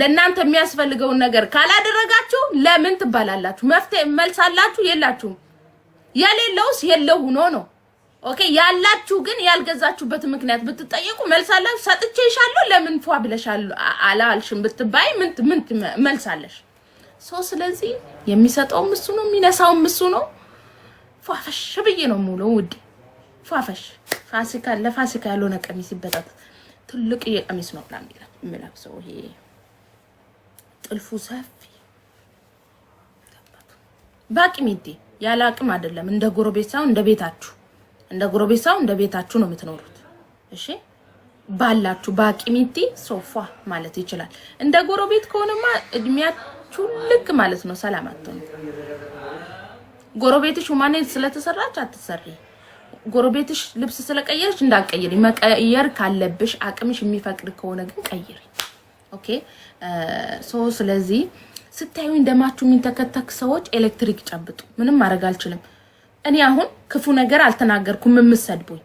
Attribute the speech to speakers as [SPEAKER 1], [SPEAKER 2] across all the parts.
[SPEAKER 1] ለእናንተ የሚያስፈልገው ነገር ካላደረጋችሁ ለምን ትባላላችሁ? መፍትሄ መልሳላችሁ የላችሁም። የሌለውስ የለው ሆኖ ነው። ኦኬ ያላችሁ ግን ያልገዛችሁበት ምክንያት ብትጠየቁ መልሳላችሁ ሰጥቼሻለሁ ለምን ፏ ብለሻል አላልሽም ብትባይ ምን መልሳለሽ? ስለዚህ የሚሰጠው እሱ ነው የሚነሳው እሱ ነው። ፏፈሽ ብዬ ነው ሙሉ ውድ ፏፈሽ ፋሲካ ለፋሲካ ያልሆነ ቀሚስ ይበጣጥ ትልቅ የቀሚስ ነው የሚለብሰው ይሄ ጥልፉ ሰፊ ባቂ ሚቲ ያለ አቅም አይደለም። እንደ ጎረቤታው እንደ ቤታችሁ እንደ ቤታችሁ ነው የምትኖሩት። እሺ ባላችሁ ባቂ ሚቲ ሶፋ ማለት ይችላል። እንደ ጎረቤት ከሆነማ እድሜያችሁ ልክ ማለት ነው። ሰላም አትሆኑ። ጎረቤትሽ ማንነት ስለተሰራች አትሰሪ። ጎረቤትሽ ልብስ ስለቀየረች እንዳቀየሪ መቀየር ካለብሽ አቅምሽ የሚፈቅድ ከሆነ ግን ቀይሪ። ኦኬ ስለዚህ ስታዩ እንደማችሁ የሚንተከተክ ሰዎች ኤሌክትሪክ ጨብጡ። ምንም ማድረግ አልችልም። እኔ አሁን ክፉ ነገር አልተናገርኩም። የምሰድቡኝ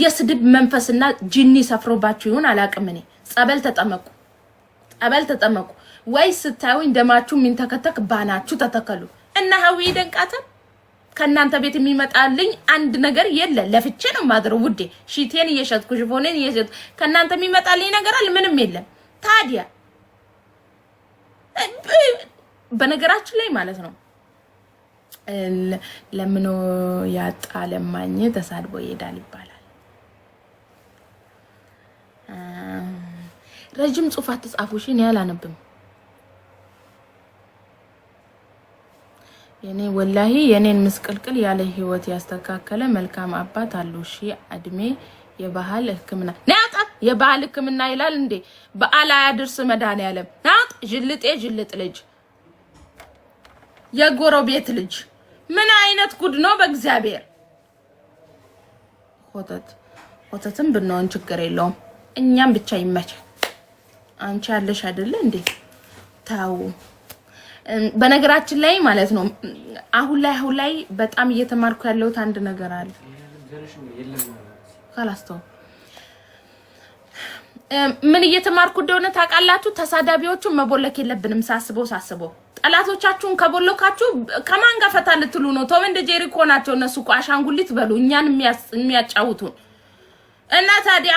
[SPEAKER 1] የስድብ መንፈስና ጂኒ ሰፍሮባችሁ ይሁን አላቅም። እኔ ጸበል ተጠመቁ ወይ ስታዩ እንደማችሁ የሚንተከተክ ባናችሁ ተተከሉ። እና ሀዊ ደንቃተ ከናንተ ቤት የሚመጣልኝ አንድ ነገር የለ። ለፍቼ ነው ማድረው ውዴ። ሺቴን እየሸጥኩ ሽፎኔን እየሸጥኩ ከናንተ የሚመጣልኝ ነገር አለ ምንም የለም። ታዲያ በነገራችን ላይ ማለት ነው ለምኖ ያጣ ለማኝ ተሳድቦ ይሄዳል ይባላል። ረጅም ጽሁፍ አትጻፉ እሺ። እኔ አላነብም። የኔ ወላሂ የኔን ምስቅልቅል ያለ ህይወት ያስተካከለ መልካም አባት አሉ። እሺ እድሜ የባህል ህክምና ናጣ የባህል ህክምና ይላል እንዴ? በአላ ያድርስ መድኃኒዓለም ናጥ ጅልጥ ልጅ የጎረቤት ልጅ ምን አይነት ጉድ ነው በእግዚአብሔር። ወተትም ብንሆን ችግር የለውም። እኛም ብቻ ይመች። አንቺ ያለሽ አይደለ እንዴ? ታው በነገራችን ላይ ማለት ነው አሁን ላይ በጣም እየተማርኩ ያለሁት አንድ ነገር አለ። ካላስተው ምን እየተማርኩ እንደሆነ ታውቃላችሁ? ተሳዳቢዎቹን መቦለክ የለብንም። ሳስበው ጠላቶቻችሁን ከቦለካችሁ ከማን ጋር ፈታ ልትሉ ነው? ተው እንደ ጄሪኮ ናቸው እነሱ እኮ አሻንጉሊት በሉ እኛን የሚያጫውቱን። እና ታዲያ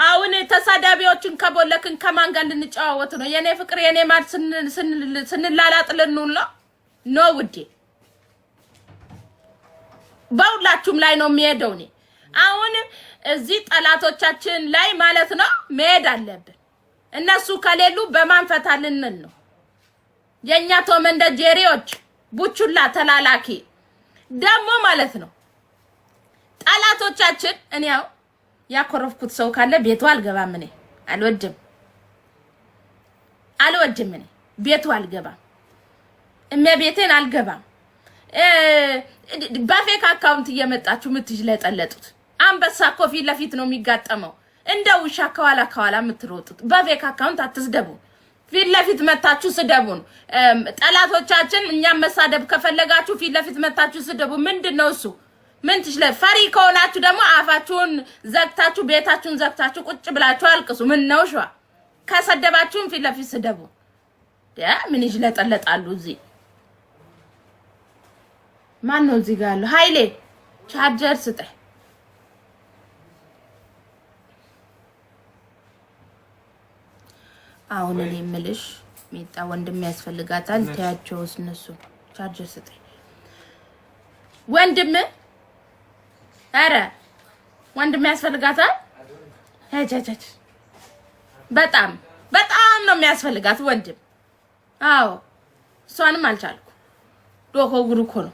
[SPEAKER 1] አሁን ተሳዳቢዎችን ከቦለክን ከማን ጋር ልንጫወት ነው? የኔ ፍቅር የኔ ማድ ስንላላጥልን ነው ውዴ። በሁላችሁም ላይ ነው የሚሄደው። እኔ አሁን እዚህ ጠላቶቻችን ላይ ማለት ነው መሄድ አለብን። እነሱ ከሌሉ በማን ፈታልን ነው? የኛ ተመንደ ጄሪዎች ቡቹላ ተላላኪ ደሞ ማለት ነው ጠላቶቻችን። እኔ ያኮረፍኩት ሰው ካለ ቤቱ አልገባም። እኔ አልወድም። እኔ ቤቱ አልገባም። ቤቴን አልገባም። በፌክ አካውንት እየመጣችሁ ምትጅለጠለጡት አንበሳ እኮ ፊት ለፊት ነው የሚጋጠመው። እንደ ውሻ ከኋላ የምትሮጡት በፌክ አካውንት አትስደቡ። ፊት ለፊት መታችሁ ስደቡን። ጠላቶቻችን እኛም መሳደብ ከፈለጋችሁ ፊት ለፊት መታችሁ ስደቡ። ምንድነው እሱ? ምን ትችለ ፈሪ ከሆናችሁ ደግሞ አፋችሁን ዘግታችሁ ቤታችሁን ዘግታችሁ ቁጭ ብላችሁ አልቅሱ። ምን ነው ሸዋ ከሰደባችሁን ፊት ለፊት ስደቡ። ምን ይጅለጠለጣሉ እዚህ? ማን ነው እዚህ ጋር ያለው? ኃይሌ ቻርጀር ስጠኝ። አሁን እኔ የምልሽ ሚጣ ወንድም ያስፈልጋታል። ታያቸውስ እነሱ ቻርጀር ስጠኝ ወንድም። አረ ወንድም ያስፈልጋታል። በጣም ነው የሚያስፈልጋት ወንድም። አዎ እሷንም አልቻልኩ ዶኮ ጉሩኮ ነው።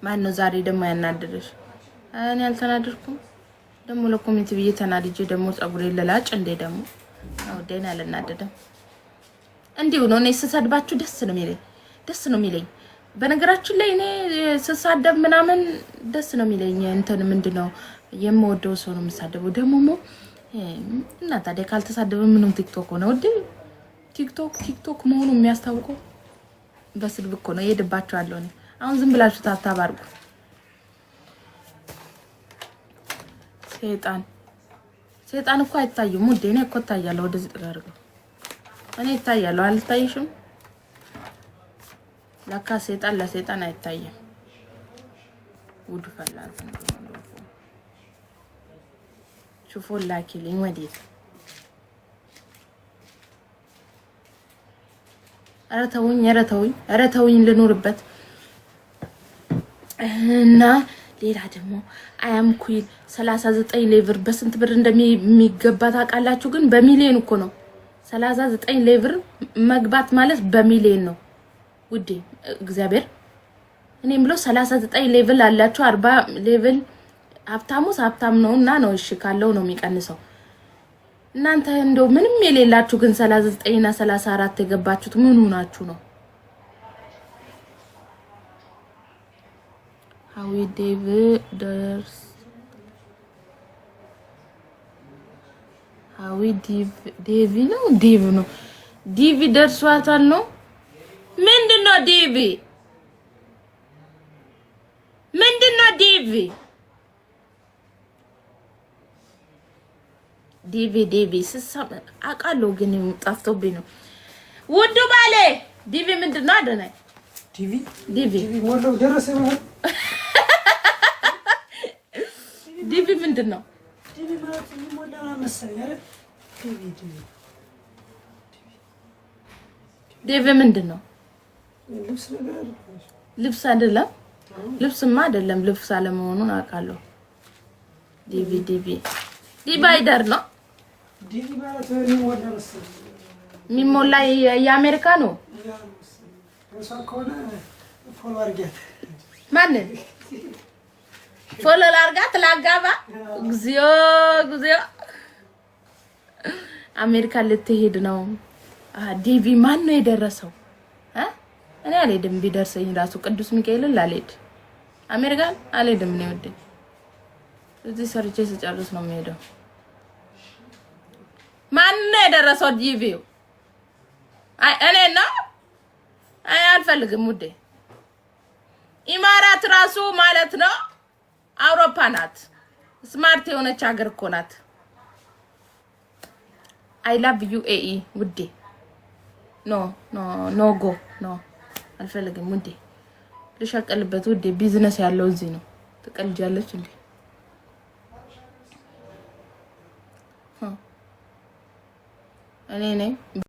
[SPEAKER 1] ማን ነው ዛሬ ደግሞ ያናደረሽ? እኔ አልተናደርኩም። ደግሞ ለኮሚኒቲ ብዬ ተናድጄ ደግሞ ጸጉሬ ለላጭ እንዴ ደግሞ ነው ደና ያለናደደም እንዲሁ ነው። እኔ ስሰድባችሁ ደስ ነው የሚለኝ። በነገራችን ላይ እኔ ስሳደብ ምናምን ደስ ነው የሚለኝ እንትን ምንድነው የምወደው ሰው ነው የምሳደበው ደግሞ እና ታዲያ ካልተሳደበ ምንም ቲክቶክ ሆነ ወደ ቲክቶክ መሆኑ የሚያስታውቀው በስልብ እኮ ነው እየሄድባቸዋለሁ እኔ አሁን ዝም ብላችሁ ታታባርጉ ሰይጣን እኮ አይታየም ወደ እኔ እኮ ታያለሁ ወደዚህ ጥራርገው እኔ ታያለሁ አልታይሽም ለካ ሰይጣን ለሰይጣን አይታየም ውድ ፈላል شوفوا لاኪልኝ ወዴት አረተውኝ ልኖርበት እና ሌላ ደግሞ አያም ኩይን 39 ሌቭር በስንት ብር እንደሚገባ ታውቃላችሁ ግን በሚሊዮን እኮ ነው 39 ሌቭር መግባት ማለት በሚሊዮን ነው ውዴ እግዚአብሔር እኔም ብሎ 39 ሌቭል አላችሁ 40 ሌቭል ሀብታም ነውና ነው እሺ ካለው ነው የሚቀንሰው እናንተ እንደው ምንም የሌላችሁ ግን 39 እና 34 የገባችሁት ምን ሆናችሁ ነው ሃዊ ዴቪ ነው ዲቪ ደርሷታል ነው ምንድነው ዲቪ ዲቪ ስሳብ አቃለው ግን ጣፍቶብኝ ነው ውዱ ባለ ዲቪ ምንድነው አደናይ ዲቪ ሞሎ ደረሰ ማለት ዲቪ ምንድነው ዲቪ ማለት ሞላ መሰለኝ አይደል ዲቪ ምንድነው ልብስ አይደለም ልብስማ አይደለም ልብስ አለመሆኑን አቃለው ዲቪ ዲቫይደር ነው ዲቪ ማለት ሞላ መሰለኝ ሚሞላ የአሜሪካ ነው ፎሎ አርጋት ማን ፎሎ አርጋት ላጋባ እግዚኦ አሜሪካ ልትሄድ ነው ዲቪ ማን ነው የደረሰው እኔ አልሄድም ቢደርሰኝ ራሱ ቅዱስ ሚካኤል ላልሄድ አሜሪካን አልሄድም ነው ወደ እዚህ ሰርቼ ስጨርስ ነው የሚሄደው ማን ነው የደረሰው ዲቪው እኔ ነው አልፈልግም ውዴ ኢማራት ራሱ ማለት ነው አውሮፓ ናት ስማርት የሆነች ሀገር እኮ ናት I love you UAE ውዴ ኖ ጎ አልፈልግም ውዴ ልሸቀልበት ውዴ ቢዝነስ ያለው እዚህ ነው ተቀልጃለች እንዴ እኔ ነኝ